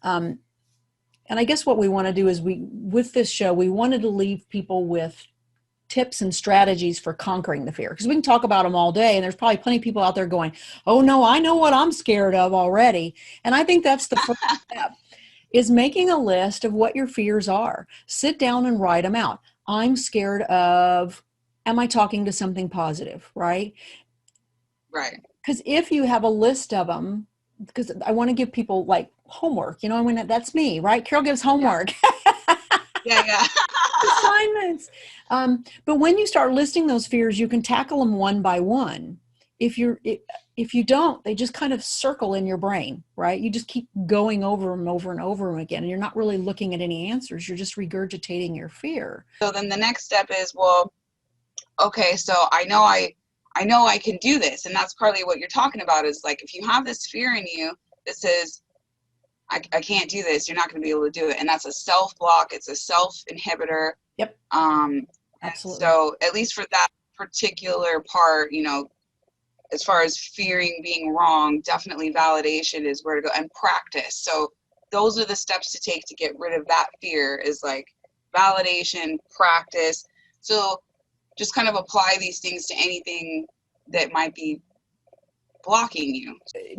And I guess what we want to do is with this show, we wanted to leave people with tips and strategies for conquering the fear, because we can talk about them all day and there's probably plenty of people out there going, oh no, I know what I'm scared of already. And I think that's the first step, is making a list of what your fears are. Sit down and write them out. I'm scared of, am I talking to something positive, right? Right. Because if you have a list of them, because I want to give people like homework, I mean, that's me, right? Carol gives Yeah. homework. Yeah. Yeah. Assignments. But when you start listing those fears, you can tackle them one by one. If you don't, they just kind of circle in your brain, right? You just keep going over them over and over them again, and you're not really looking at any answers. You're just regurgitating your fear. So then the next step is, well, okay, so I know I can do this. And that's partly what you're talking about, is like, if you have this fear in you that says, I can't do this, you're not going to be able to do it. And that's a self block. It's a self inhibitor. Yep, And absolutely. so at least for that particular part, as far as fearing being wrong, definitely validation is where to go, and practice. So those are the steps to take to get rid of that fear, is like validation, practice. So just kind of apply these things to anything that might be blocking you.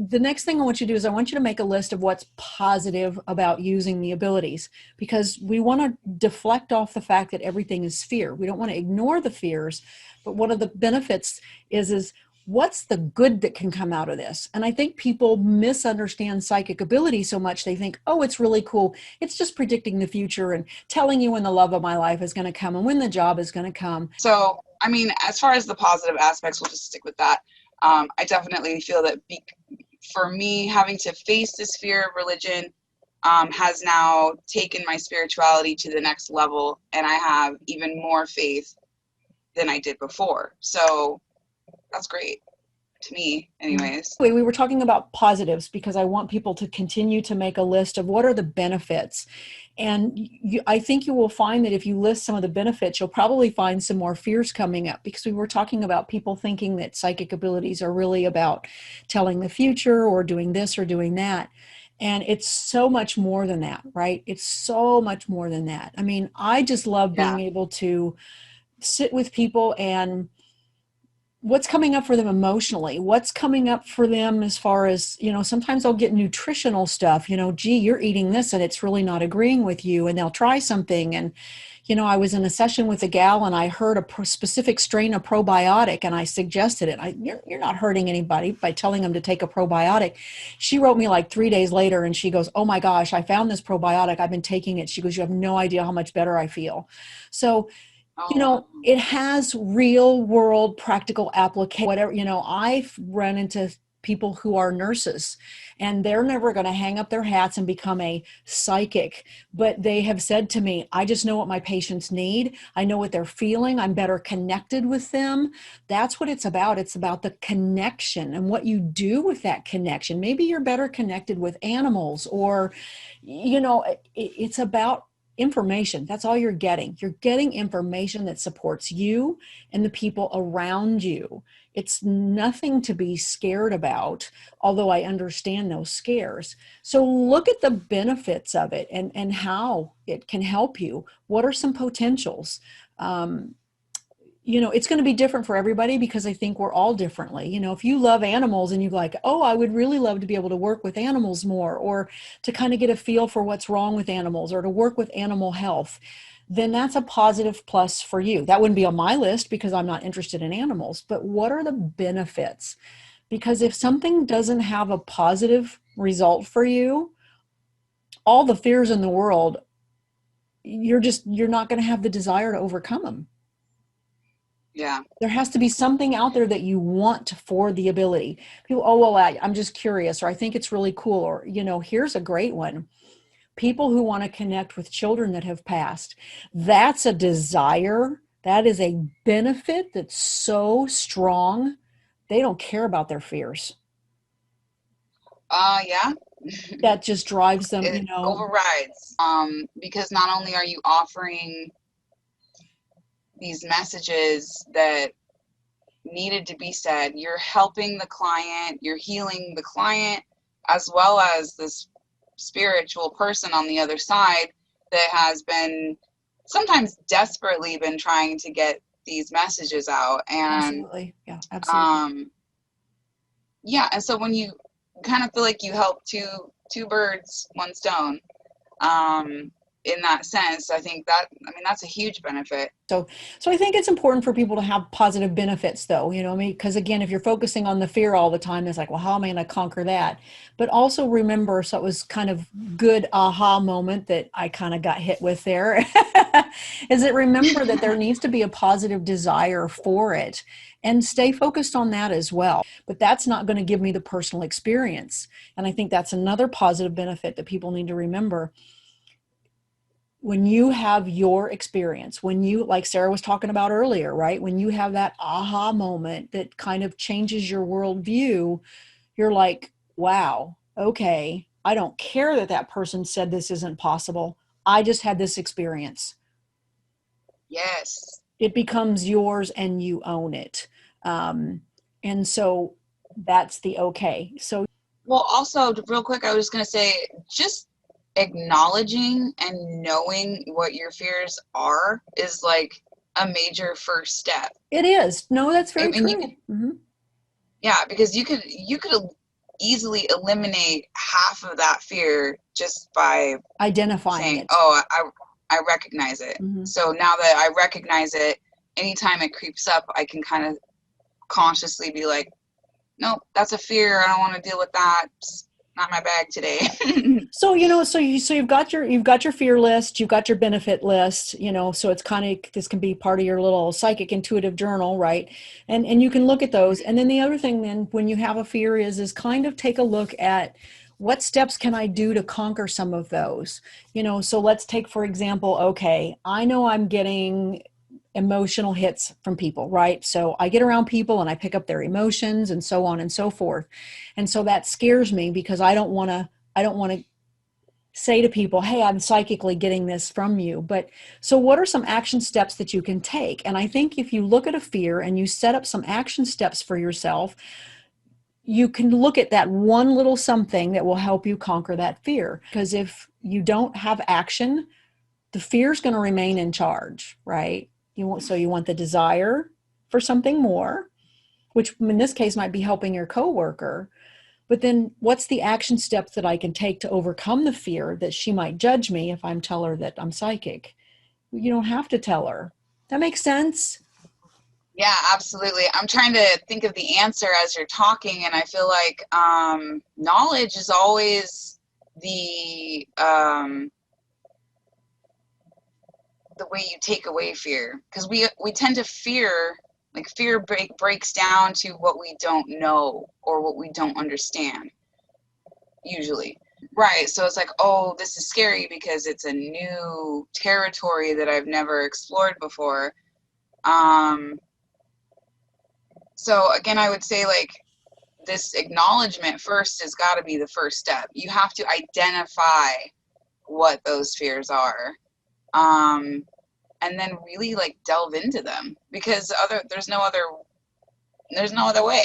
The next thing I want you to do is I want you to make a list of what's positive about using the abilities, because we want to deflect off the fact that everything is fear. We don't want to ignore the fears, but one of the benefits is what's the good that can come out of this? And I think people misunderstand psychic ability so much. They think, oh, it's really cool. It's just predicting the future and telling you when the love of my life is going to come and when the job is going to come. So, I mean, as far as the positive aspects, we'll just stick with that. I definitely feel that for me, having to face this fear of religion has now taken my spirituality to the next level, and I have even more faith than I did before. So that's great to me, anyways. We were talking about positives because I want people to continue to make a list of what are the benefits. And I think you will find that if you list some of the benefits, you'll probably find some more fears coming up, because we were talking about people thinking that psychic abilities are really about telling the future or doing this or doing that. And it's so much more than that, right? It's so much more than that. I mean, I just love Yeah. being able to sit with people and what's coming up for them emotionally, what's coming up for them as far as, sometimes I'll get nutritional stuff, gee, you're eating this and it's really not agreeing with you, and they'll try something. And I was in a session with a gal and I heard a specific strain of probiotic and I suggested it. You're not hurting anybody by telling them to take a probiotic. She wrote me like 3 days later and she goes, oh my gosh, I found this probiotic, I've been taking it. She goes, you have no idea how much better I feel. So Oh, it has real world practical application. Whatever, I've run into people who are nurses and they're never going to hang up their hats and become a psychic, but they have said to me, I just know what my patients need. I know what they're feeling. I'm better connected with them. That's what it's about. It's about the connection and what you do with that connection. Maybe you're better connected with animals, or, it's about information. That's all you're getting. You're getting information that supports you and the people around you. It's nothing to be scared about, although I understand those scares. So look at the benefits of it and how it can help you. What are some potentials? Um, it's going to be different for everybody because I think we're all differently. If you love animals and you're like, oh, I would really love to be able to work with animals more, or to kind of get a feel for what's wrong with animals, or to work with animal health, then that's a positive plus for you. That wouldn't be on my list because I'm not interested in animals, but what are the benefits? Because if something doesn't have a positive result for you, all the fears in the world, you're not going to have the desire to overcome them. yeah. There has to be something out there that you want for the ability. People, oh, well, I'm just curious, or I think it's really cool, or, here's a great one. People who want to connect with children that have passed. That's a desire. That is a benefit that's so strong. They don't care about their fears. Yeah. That just drives them, It overrides. Because not only are you offering these messages that needed to be said, you're helping the client, you're healing the client, as well as this spiritual person on the other side that has been sometimes desperately been trying to get these messages out. And Absolutely. Yeah, absolutely. yeah, and so when you kind of feel like you help two birds, one stone, um, in that sense, I think that, I mean, that's a huge benefit. So I think it's important for people to have positive benefits though, you know, I mean, because again, if you're focusing on the fear all the time, it's like, well, how am I going to conquer that? But also remember, so it was kind of good aha moment that I kind of got hit with there, is that remember that there needs to be a positive desire for it and stay focused on that as well. But that's not going to give me the personal experience. And I think that's another positive benefit that people need to remember. When you have your experience, when you, like Sarah was talking about earlier, right? When you have that aha moment that kind of changes your worldview, you're like, wow, okay, I don't care that that person said this isn't possible. I just had this experience. Yes. It becomes yours and you own it. Um, and so that's the okay. So, Well, also, real quick, I was just going to say, just acknowledging and knowing what your fears are is like a major first step. it is. No, that's I very mean, you true. could, yeah, because you could easily eliminate half of that fear just by Identifying saying, it. "Oh, I recognize it." Mhm. So now that I recognize it, anytime it creeps up, I can kind of consciously be like, "Nope, that's a fear. I don't want to deal with that. It's not my bag today." So, you know, so you've got your fear list, you've got your benefit list, you know, so it's kind of, this can be part of your little psychic intuitive journal, right? And you can look at those. And then the other thing then when you have a fear is kind of take a look at what steps can I do to conquer some of those? You know, so let's take for example, okay, I know I'm getting emotional hits from people, right? So I get around people and I pick up their emotions and so on and so forth. And so that scares me because I don't want to say to people, hey, I'm psychically getting this from you. But so, what are some action steps that you can take? And I think if you look at a fear and you set up some action steps for yourself, you can look at that one little something that will help you conquer that fear. Because if you don't have action, the fear is going to remain in charge, right? So you want the desire for something more, which in this case might be helping your coworker, but then what's the action steps that I can take to overcome the fear that she might judge me if I'm tell her that I'm psychic? You don't have to tell her. That makes sense? Yeah, absolutely. I'm trying to think of the answer as you're talking, and I feel like knowledge is always the way you take away fear, because we tend to fear, like fear breaks down to what we don't know or what we don't understand usually. Right, so it's like, oh, this is scary because it's a new territory that I've never explored before. um so again, I would say like this acknowledgement first has got to be the first step. You have to identify what those fears are, um and then really like delve into them, because there's no other way.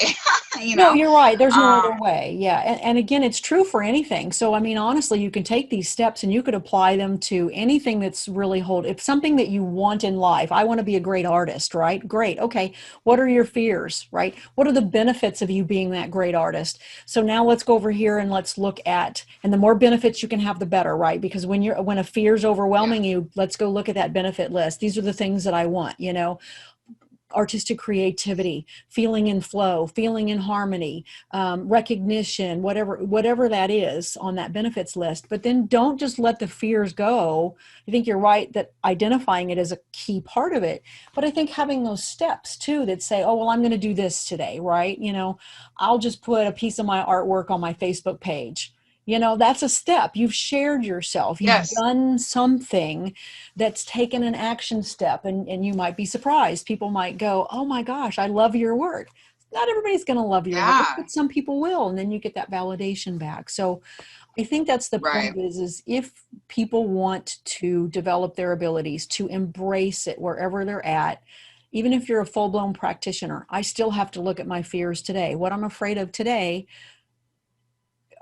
you No, know you're right. There's no um other way. Yeah. And again, it's true for anything. So, I mean, honestly, you can take these steps and you could apply them to anything that's really if something that you want in life. I want to be a great artist, right? Great. Okay. What are your fears, right? What are the benefits of you being that great artist? So now let's go over here and let's look at, and the more benefits you can have, the better, right? Because when a fear is yeah, overwhelming you, let's go look at that benefit list. These are the things that I want, you know, artistic creativity, feeling in flow, feeling in harmony, recognition, whatever that is on that benefits list. But then don't just let the fears go. I think you're right that identifying it is a key part of it. But I think having those steps too that say, oh, well, I'm going to do this today, right? You know, I'll just put a piece of my artwork on my Facebook page. You know, that's a step. You've shared yourself. You've yes, done something that's taken an action step, and you might be surprised. People might go, oh my gosh, I love your work. Not everybody's going to love your work, yeah, but some people will, and then you get that validation back. So I think that's the right, point is if people want to develop their abilities to embrace it wherever they're at, even if you're a full-blown practitioner, I still have to look at my fears today. What I'm afraid of today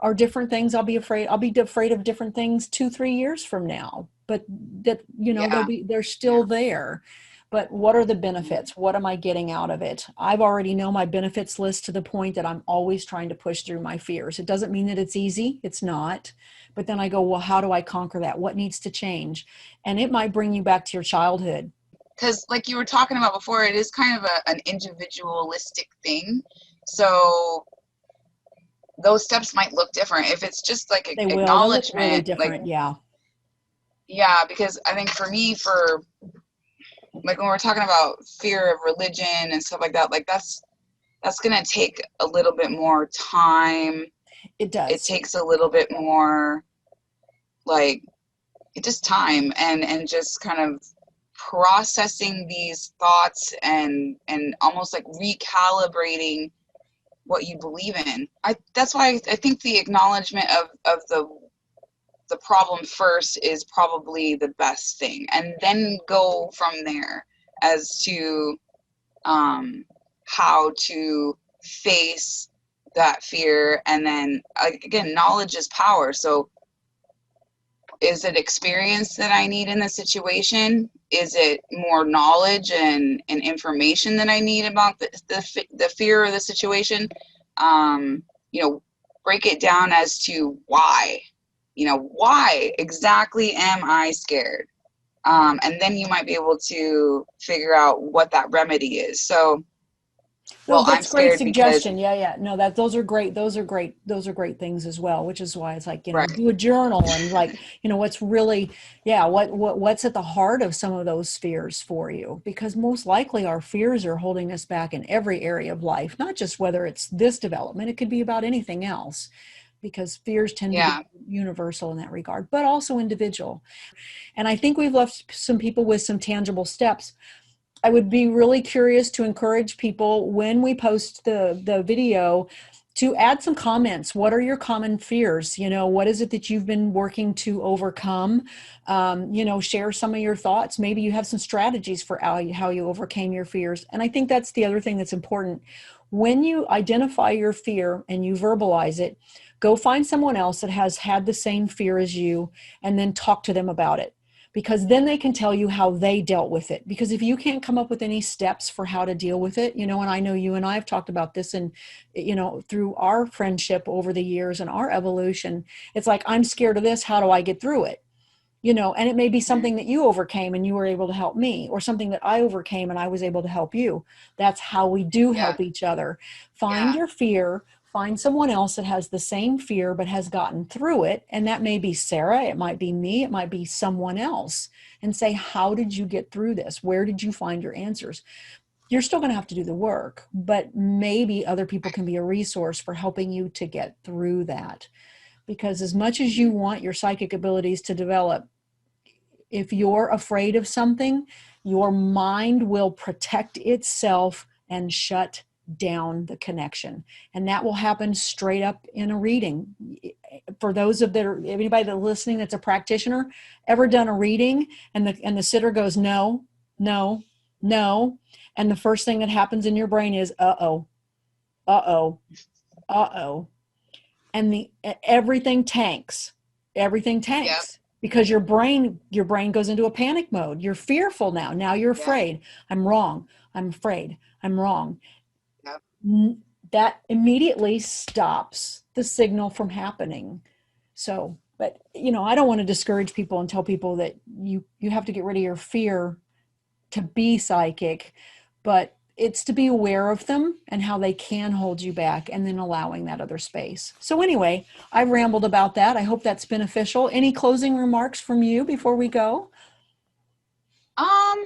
are different things I'll be afraid of different things 2-3 years from now, but that, Yeah. they're Yeah. still there. But what are the benefits? What am I getting out of it? I've already know my benefits list to the point that I'm always trying to push through my fears. It doesn't mean that it's easy. It's not. But then I go, well, how do I conquer that? What needs to change? And it might bring you back to your childhood. Because like you were talking about before, it is kind of an individualistic thing. So those steps might look different. If it's just like They will. They'll look really acknowledgement, like, different. Yeah. yeah, because I think for me, for like when we're talking about fear of religion and stuff like that, like that's gonna take a little bit more time. It It does. takes a little bit more, like, it just time and just kind of processing these thoughts and almost like recalibrating what you believe in. That's why I think the acknowledgement of the problem first is probably the best thing, and then go from there as to how to face that fear. And then again, knowledge is power. So is it experience that I need in the situation? Is it more knowledge and information that I need about the fear of the situation? You know, break it down as to why. You know, why exactly am I scared? And then you might be able to figure out what that remedy is. So, No, well, I'm that's great scared because, suggestion. Yeah, yeah. No, those are great. Those are great. Those are great things as well, which is why it's like, right, do a journal and like, what's really, yeah, what's at the heart of some of those fears for you? Because most likely our fears are holding us back in every area of life, not just whether it's this development, it could be about anything else, because fears tend to be yeah, universal in that regard, but also individual. And I think we've left some people with some tangible steps. I would be really curious to encourage people when we post the video to add some comments. What are your common fears? What is it that you've been working to overcome? Share some of your thoughts. Maybe you have some strategies for how you overcame your fears. And I think that's the other thing that's important. When you identify your fear and you verbalize it, go find someone else that has had the same fear as you and then talk to them about it, because then they can tell you how they dealt with it. Because if you can't come up with any steps for how to deal with it, and I know you and I have talked about this, and through our friendship over the years and our evolution, it's like, I'm scared of this, how do I get through it? And it may be something that you overcame and you were able to help me, or something that I overcame and I was able to help you. That's how we do yeah, help each other. Find yeah, your fear, find someone else that has the same fear but has gotten through it. And that may be Sarah, it might be me, it might be someone else. And say, how did you get through this? Where did you find your answers? You're still going to have to do the work, but maybe other people can be a resource for helping you to get through that. Because as much as you want your psychic abilities to develop, if you're afraid of something, your mind will protect itself and shut down the connection. And that will happen straight up in a reading. For those of that, anybody that's listening that's a practitioner, ever done a reading and the sitter goes, no, no, no. And the first thing that happens in your brain is, uh-oh, uh-oh, uh-oh. And everything yep, tanks, because your brain goes into a panic mode. You're fearful now you're yep, afraid. I'm wrong. I'm afraid. I'm wrong. yep. That immediately stops the signal from happening. So, but I don't want to discourage people and tell people that you have to get rid of your fear to be psychic, but it's to be aware of them and how they can hold you back, and then allowing that other space. So anyway, I rambled about that. I hope that's beneficial. Any closing remarks from you before we go? Um,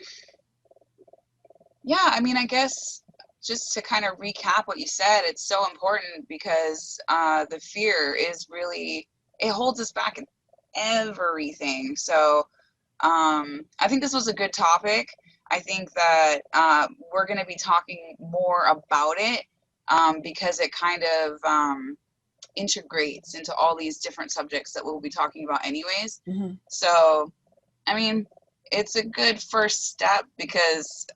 yeah, I mean, I guess just to kind of recap what you said, it's so important because the fear is really, it holds us back in everything. So I think this was a good topic. I think that we're going to be talking more about it because it kind of integrates into all these different subjects that we'll be talking about anyways. Mm-hmm. So, I mean, it's a good first step because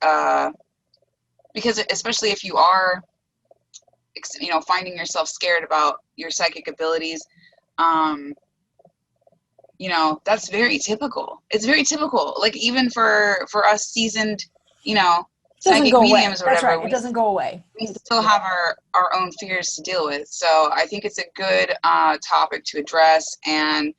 especially if you are psychics, you know, finding yourself scared about your psychic abilities, you know, that's very typical. It's very typical. Like even for us seasoned, you know, Doesn't psychic go away. mediums or That's whatever, right. It doesn't go away. we still have our own fears to deal with. So I think it's a good topic to address. And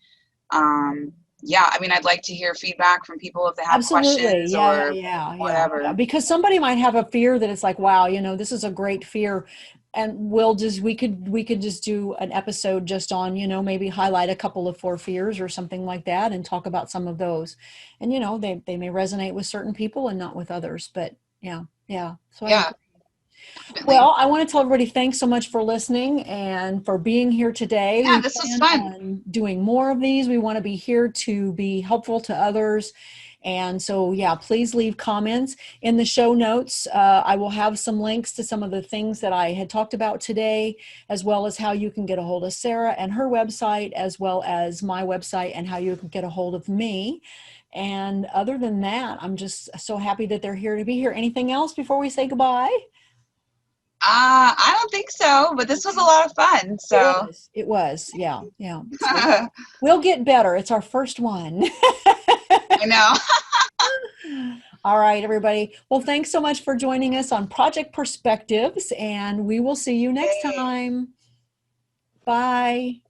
yeah, I mean, I'd like to hear feedback from people if they have Absolutely. questions Yeah, or yeah. whatever. Because somebody might have a fear that it's like, wow, you know, this is a great fear. And we could just do an episode just on, you know, maybe highlight a couple of 4 fears or something like that and talk about some of those. And, you know, they may resonate with certain people and not with others. But yeah, yeah. So I Yeah, agree. definitely. Well, I want to tell everybody thanks so much for listening and for being here today. Yeah, We this was plan fun. on doing more of these. We want to be here to be helpful to others. And so, yeah, please leave comments in the show notes. I will have some links to some of the things that I had talked about today, as well as how you can get a hold of Sarah and her website, as well as my website and how you can get a hold of me. And other than that, I'm just so happy that they're here to be here. Anything else before we say goodbye? I don't think so, but this was a lot of fun. It So was. It was. Yeah. Yeah. So we'll get better. It's our first one. I know. All right, everybody. Well, thanks so much for joining us on Project Perspectives, and we will see you next Yay. time. Bye.